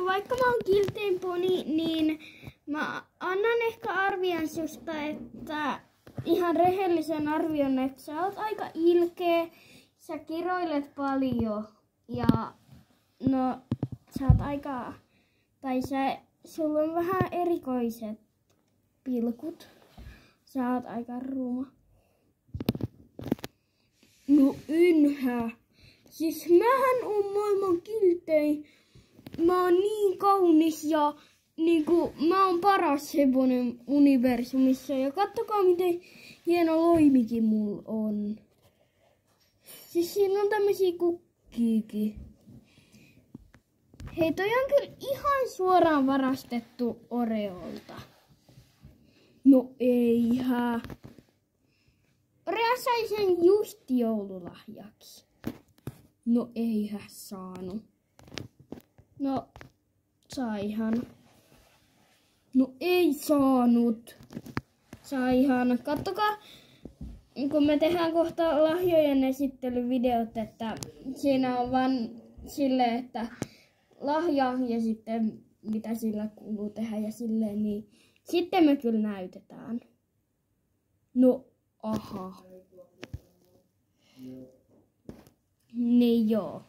vaikka mä oon kiltein poni, niin mä annan ehkä arvion susta, että ihan rehellisen arvion, että sä oot aika ilkeä, sä kiroilet paljon ja no sä oot aika, sulla on vähän erikoiset pilkut, sä oot aika ruma. No enhä. Siis mähän on maailman kiltein. Mä oon niin kaunis ja niinku mä oon paras hevonen universumissa. Ja kattokaa miten hieno loimikin mulla on. Siis siinä on tämmösiä kukkiikin. Hei, toi on kyllä ihan suoraan varastettu Oreolta. No eihän. Orea sai sen just joululahjaksi. No eihän saanut. No saihan. No ei saanut. Saihan. Kattokaa, kun me tehdään kohta lahjojen esittelyvideot, että siinä on vaan silleen, että lahja ja sitten mitä sillä kuuluu tehdä ja silleen, niin sitten me kyllä näytetään. No aha. Niin joo.